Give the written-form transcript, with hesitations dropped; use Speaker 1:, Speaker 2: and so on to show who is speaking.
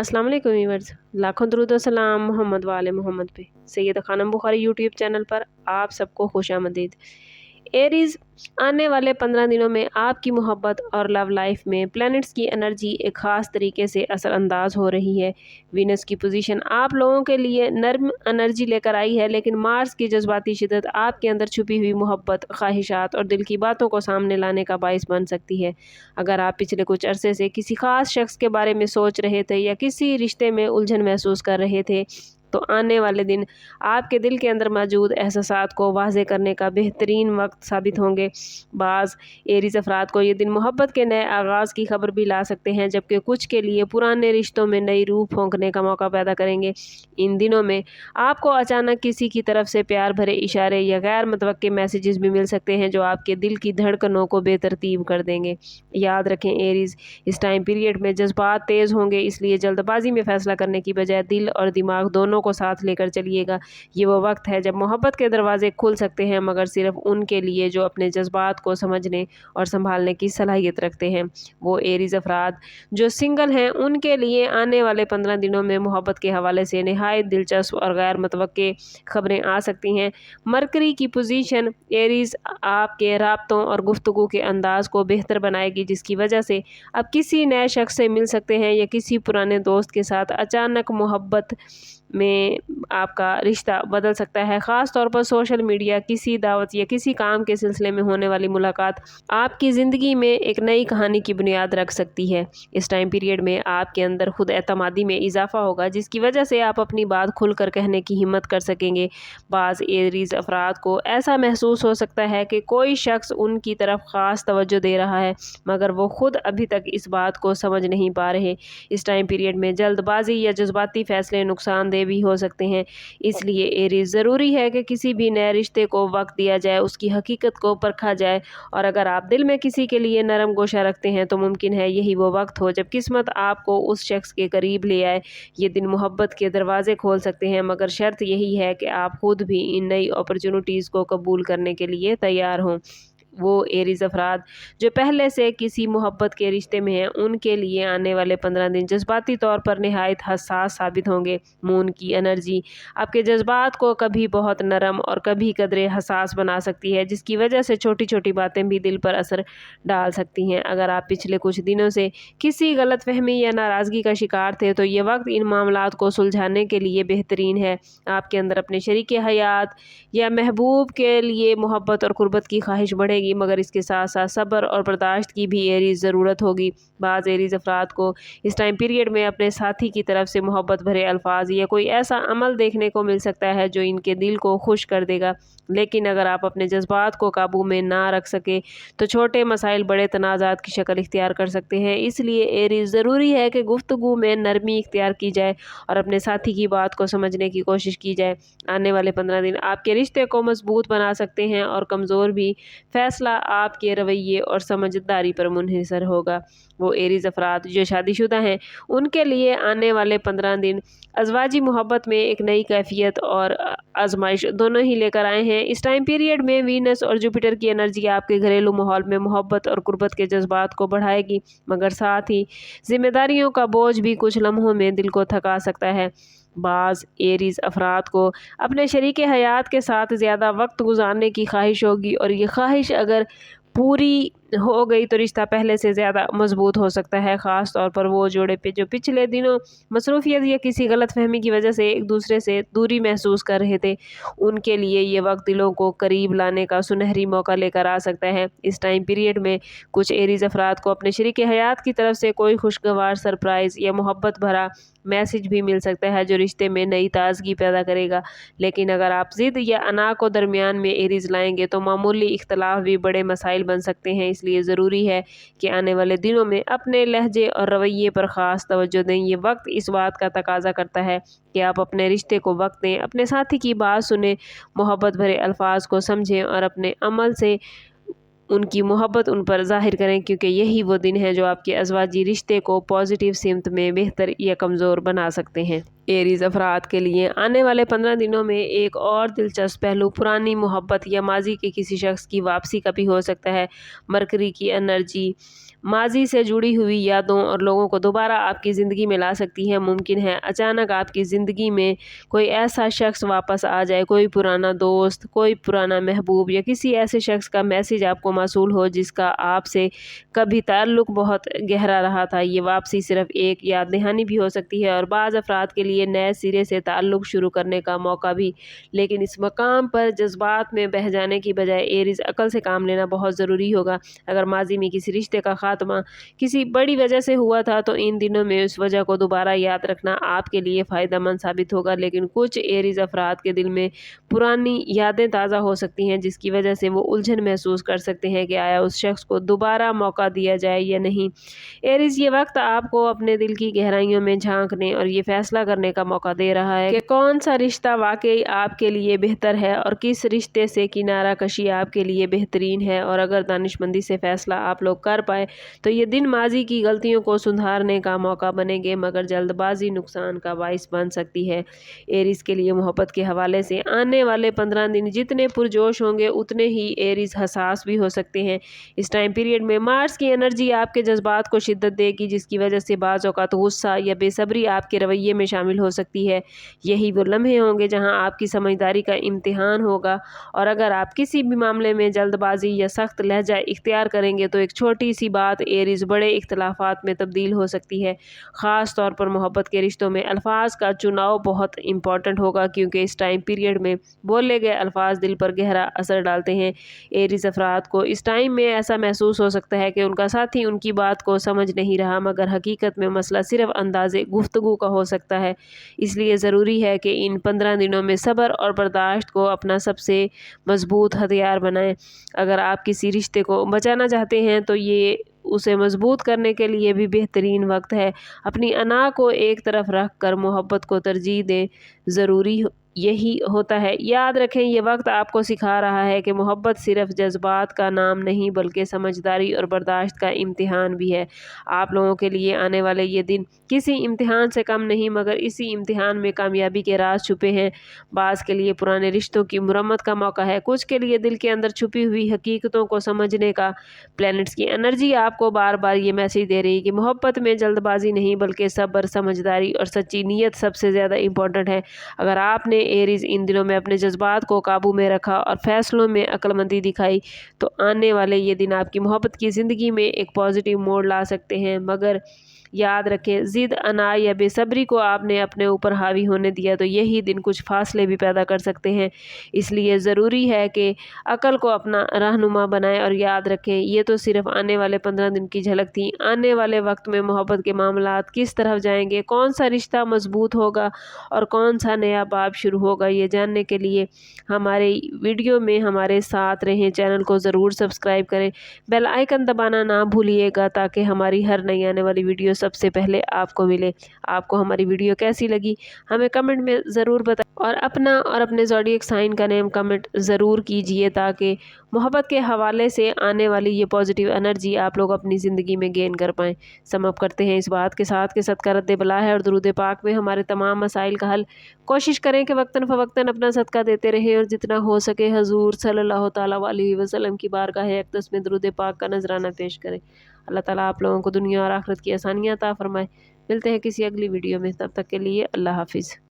Speaker 1: अस्सलाम वालेकुम व्यूअर्स, लाखों दरूद व सलाम मोहम्मद वाले मोहम्मद पे। सैयद खानम बुखारी यूट्यूब चैनल पर आप सबको खुशामदीद। एरीज़, आने वाले 15 दिनों में आपकी मोहब्बत और लव लाइफ में प्लैनेट्स की एनर्जी एक ख़ास तरीके से असरअंदाज हो रही है। वीनस की पोजीशन आप लोगों के लिए नर्म एनर्जी लेकर आई है, लेकिन मार्स की जज्बाती शिद्दत आपके अंदर छुपी हुई मोहब्बत, ख्वाहिशात और दिल की बातों को सामने लाने का बाइस बन सकती है। अगर आप पिछले कुछ अरसे से किसी ख़ास शख्स के बारे में सोच रहे थे या किसी रिश्ते में उलझन महसूस कर रहे थे, तो आने वाले दिन आपके दिल के अंदर मौजूद एहसासात को वाज़े करने का बेहतरीन वक्त साबित होंगे। बाज़ एरीज़ अफराद को ये दिन मोहब्बत के नए आगाज़ की खबर भी ला सकते हैं, जबकि कुछ के लिए पुराने रिश्तों में नई रूह फूंकने का मौका पैदा करेंगे। इन दिनों में आपको अचानक किसी की तरफ से प्यार भरे इशारे या गैर मुतवक्के मैसेजेस भी मिल सकते हैं, जो आपके दिल की धड़कनों को बेतरतीब कर देंगे। याद रखें एरीज़, इस टाइम पीरियड में जज्बात तेज़ होंगे, इसलिए जल्दबाजी में फ़ैसला करने की बजाय दिल और दिमाग दोनों को साथ लेकर चलिएगा। ये वो वक्त है जब मोहब्बत के दरवाजे खुल सकते हैं, मगर सिर्फ उनके लिए जो अपने जज्बात को समझने और संभालने की सलाहियत रखते हैं। वो एरीज़ अफराद जो सिंगल हैं, उनके लिए आने वाले 15 दिनों में मोहब्बत के हवाले से नहायत दिलचस्प और गैर मुतवक्के खबरें आ सकती हैं। मरकरी की पोजीशन एरीज़ आपके राब्तों और गुफ्तगू के अंदाज को बेहतर बनाएगी, जिसकी वजह से आप किसी नए शख्स से मिल सकते हैं या किसी पुराने दोस्त के साथ अचानक मोहब्बत में आपका रिश्ता बदल सकता है। ख़ास तौर पर सोशल मीडिया, किसी दावत या किसी काम के सिलसिले में होने वाली मुलाकात आपकी ज़िंदगी में एक नई कहानी की बुनियाद रख सकती है। इस टाइम पीरियड में आपके अंदर खुद एतमादी में इजाफा होगा, जिसकी वजह से आप अपनी बात खुलकर कहने की हिम्मत कर सकेंगे। बाज़ एरीज़ अफराद को ऐसा महसूस हो सकता है कि कोई शख्स उनकी तरफ ख़ास तवज्जो दे रहा है, मगर वो खुद अभी तक इस बात को समझ नहीं पा रहे। इस टाइम पीरियड में जल्दबाजी या जज्बाती फ़ैसले नुकसानदेह भी हो सकते हैं, इसलिए एरीज़ ज़रूरी है कि किसी भी नए रिश्ते को वक्त दिया जाए, उसकी हकीकत को परखा जाए। और अगर आप दिल में किसी के लिए नरम गोशा रखते हैं, तो मुमकिन है यही वो वक्त हो जब किस्मत आपको उस शख्स के करीब ले आए। ये दिन मोहब्बत के दरवाजे खोल सकते हैं, मगर शर्त यही है कि आप खुद भी इन नई अपॉर्चुनिटीज़ को कबूल करने के लिए तैयार हों। वो एरीज़ अफराद जो पहले से किसी मोहब्बत के रिश्ते में हैं, उनके लिए आने वाले 15 दिन जज्बाती तौर पर नहायत हसास साबित होंगे। मून की एनर्जी आपके जज्बात को कभी बहुत नरम और कभी कदरे हसास बना सकती है, जिसकी वजह से छोटी छोटी बातें भी दिल पर असर डाल सकती हैं। अगर आप पिछले कुछ दिनों से किसी गलतफहमी या नाराज़गी का शिकार थे, तो ये वक्त इन मामलात को सुलझाने के लिए बेहतरीन है। आपके अंदर अपने शरीके हयात या महबूब के लिए मोहब्बत और कुर्बत की ख्वाहिश बढ़ेगी, मगर इसके साथ साथ सब्र और बर्दाश्त की भी एरीज़ ज़रूरत होगी। बाज़ एरीज़ अफराद को इस टाइम पीरियड में अपने साथी की तरफ से मोहब्बत भरे अल्फाज या कोई ऐसा अमल देखने को मिल सकता है जो इनके दिल को खुश कर देगा। लेकिन अगर आप अपने जज्बात को काबू में ना रख सके, तो छोटे मसाइल बड़े तनाज़ात की शक्ल इख्तियार कर सकते हैं। इसलिए एरीज़ ज़रूरी है कि गुफ्तगू में नरमी इख्तियार की जाए और अपने साथी की बात को समझने की कोशिश की जाए। आने वाले 15 दिन आपके रिश्ते को मजबूत बना सकते हैं और कमज़ोर भी। फैसला आपके रवैये और समझदारी पर मुनहसर होगा। वो एरीज़ अफराद जो शादीशुदा हैं, उनके लिए आने वाले 15 दिन अज़वाजी मोहब्बत में एक नई कैफियत और आजमाइश दोनों ही लेकर आए हैं। इस टाइम पीरियड में वीनस और जुपिटर की एनर्जी आपके घरेलू माहौल में मोहब्बत और कुर्बत के जज्बात को बढ़ाएगी, मगर साथ ही जिम्मेदारियों का बोझ भी कुछ लम्हों में दिल को थका सकता है। बाज़ एरीज़ अफराद को अपने शरीके हयात के साथ ज़्यादा वक्त गुजारने की ख्वाहिश होगी, और ये ख्वाहिश अगर पूरी हो गई तो रिश्ता पहले से ज़्यादा मजबूत हो सकता है। ख़ास तौर पर वो जोड़े पे जो पिछले दिनों मसरूफियत या किसी गलतफहमी की वजह से एक दूसरे से दूरी महसूस कर रहे थे, उनके लिए ये वक्त दिलों को करीब लाने का सुनहरी मौका लेकर आ सकता है। इस टाइम पीरियड में कुछ एरीज़ अफराद को अपने शरीके हयात की तरफ से कोई खुशगवार सरप्राइज़ या मोहब्बत भरा मैसेज भी मिल सकता है, जो रिश्ते में नई ताजगी पैदा करेगा। लेकिन अगर आप ज़िद या अना को दरमियान में एरीज़ लाएंगे, तो मामूली इख्तलाफ भी बड़े मसाइल बन सकते हैं। इसलिए ज़रूरी है कि आने वाले दिनों में अपने लहजे और रवैये पर ख़ास तवज्जो दें। ये वक्त इस बात का तकाजा करता है कि आप अपने रिश्ते को वक्त दें, अपने साथी की बात सुने, मोहब्बत भरे अल्फाज को समझें और अपने अमल से उनकी मोहब्बत उन पर ज़ाहिर करें, क्योंकि यही वो दिन है जो आपके अज़वाजी रिश्ते को पॉजिटिव सिमत में बेहतर या कमज़ोर बना सकते हैं। एरीज अफराद के लिए आने वाले 15 दिनों में एक और दिलचस्प पहलू पुरानी मोहब्बत या माजी के किसी शख्स की वापसी का भी हो सकता है। मरकरी की एनर्जी माजी से जुड़ी हुई यादों और लोगों को दोबारा आपकी ज़िंदगी में ला सकती है। मुमकिन है अचानक आपकी ज़िंदगी में कोई ऐसा शख्स वापस आ जाए, कोई पुराना दोस्त, कोई पुराना महबूब या किसी ऐसे शख्स का मैसेज आपको मौसूल हो जिसका आपसे कभी ताल्लुक़ बहुत गहरा रहा था। ये वापसी सिर्फ एक याद दहानी भी हो सकती है और बाज़ अफराद के लिए नए सिरे से ताल्लुक़ शुरू करने का मौका भी। लेकिन इस मकाम पर जज्बात में बह जाने की बजाय एरीज अकल से काम लेना बहुत ज़रूरी होगा। अगर माजी में किसी रिश्ते का खात्मा किसी बड़ी वजह से हुआ था तो इन दिनों में उस वजह को दोबारा याद रखना आपके लिए फ़ायदेमंद साबित होगा। लेकिन कुछ एरीज अफराद के दिल में पुरानी यादें ताज़ा हो सकती हैं जिसकी वजह से वो उलझन महसूस कर सकते हैं कि आया उस शख्स को दोबारा मौका दिया जाए या नहीं। एरीज ये वक्त आपको अपने दिल की गहराइयों में झांकने और ये फैसला करने का मौका दे रहा है कि कौन सा रिश्ता वाकई आपके लिए बेहतर है और किस रिश्ते से किनारा कशी आपके लिए बेहतरीन है। और अगर दानिशमंदी से फैसला आप लोग कर पाए तो ये दिन माजी की गलतियों को सुधारने का मौका बनेंगे, मगर जल्दबाजी नुकसान का बाइस बन सकती है। एरीज के लिए मोहब्बत के हवाले से आने वाले 15 दिन जितने पुरजोश होंगे उतने ही एरीज हसास भी हो सकते हैं। इस टाइम पीरियड में मार्स की एनर्जी आपके जज्बात को शिद्दत देगी जिसकी वजह से बाज़ औक़ात गुस्सा या बेसब्री आपके रवैये में शामिल हो सकती है। यही वो लम्हे होंगे जहां आपकी समझदारी का इम्तिहान होगा और अगर आप किसी भी मामले में जल्दबाजी या सख्त लहजा इख्तियार करेंगे तो एक छोटी सी बात एरीज बड़े इख्तलाफात में तब्दील हो सकती है। ख़ास तौर पर मोहब्बत के रिश्तों में अल्फाज का चुनाव बहुत इंपॉर्टेंट होगा क्योंकि इस टाइम पीरियड में बोले गए अल्फाज दिल पर गहरा असर डालते हैं। एरीज अफराद को इस टाइम में ऐसा महसूस हो सकता है कि उनका साथी उनकी बात को समझ नहीं रहा, मगर हकीकत में मसला सिर्फ अंदाज़े गुफ्तगू का हो सकता है। इसलिए ज़रूरी है कि इन 15 दिनों में सब्र और बर्दाश्त को अपना सबसे मजबूत हथियार बनाएं। अगर आप किसी रिश्ते को बचाना चाहते हैं तो ये उसे मजबूत करने के लिए भी बेहतरीन वक्त है। अपनी अना को एक तरफ रख कर मोहब्बत को तरजीह दें, ज़रूरी यही होता है। याद रखें ये वक्त आपको सिखा रहा है कि मोहब्बत सिर्फ जज्बात का नाम नहीं बल्कि समझदारी और बर्दाश्त का इम्तिहान भी है। आप लोगों के लिए आने वाले ये दिन किसी इम्तिहान से कम नहीं, मगर इसी इम्तिहान में कामयाबी के राज छुपे हैं। बाज़ के लिए पुराने रिश्तों की मुरम्मत का मौका है, कुछ के लिए दिल के अंदर छुपी हुई हकीकतों को समझने का। प्लैनेट्स की एनर्जी आपको बार बार ये मैसेज दे रही है कि मोहब्बत में जल्दबाजी नहीं बल्कि सब्र, समझदारी और सच्ची नीयत सबसे ज़्यादा इम्पोर्टेंट है। अगर आपने एरीज इन दिनों में अपने जज्बात को काबू में रखा और फैसलों में अक्लमंदी दिखाई तो आने वाले ये दिन आपकी मोहब्बत की ज़िंदगी में एक पॉजिटिव मोड़ ला सकते हैं। मगर याद रखें, ज़िद, अना या बेसब्री को आपने अपने ऊपर हावी होने दिया तो यही दिन कुछ फासले भी पैदा कर सकते हैं। इसलिए ज़रूरी है कि अकल को अपना रहनुमा बनाएं और याद रखें ये तो सिर्फ आने वाले 15 दिन की झलक थी। आने वाले वक्त में मोहब्बत के मामलात किस तरफ जाएंगे, कौन सा रिश्ता मजबूत होगा और कौन सा नया बाब शुरू होगा, ये जानने के लिए हमारे वीडियो में हमारे साथ रहें। चैनल को ज़रूर सब्सक्राइब करें, बेल आइकन दबाना ना भूलिएगा ताकि हमारी हर नई आने वाली वीडियो सबसे पहले आपको मिले। आपको हमारी वीडियो कैसी लगी हमें कमेंट में ज़रूर बताएं और अपना और अपने ज़ोडिएक साइन का नेम कमेंट ज़रूर कीजिए ताकि मोहब्बत के हवाले से आने वाली ये पॉजिटिव एनर्जी आप लोग अपनी ज़िंदगी में गेन कर पाएँ। समाप्त करते हैं इस बात के साथ कि सदका रद्द बला है और दुरूद पाक में हमारे तमाम मसाइल का हल। कोशिश करें कि वक्तन फ़वक्तन अपना सदका देते रहें और जितना हो सके हजूर सल्लल्लाहु तआला अलैहि वसल्लम की बारगाह अक़दस में दुरूद पाक का नजराना पेश करें। अल्लाह ताला आप लोगों को दुनिया और आखिरत की आसानियाँ अता फरमाए। मिलते हैं किसी अगली वीडियो में, तब तक के लिए अल्लाह हाफिज़।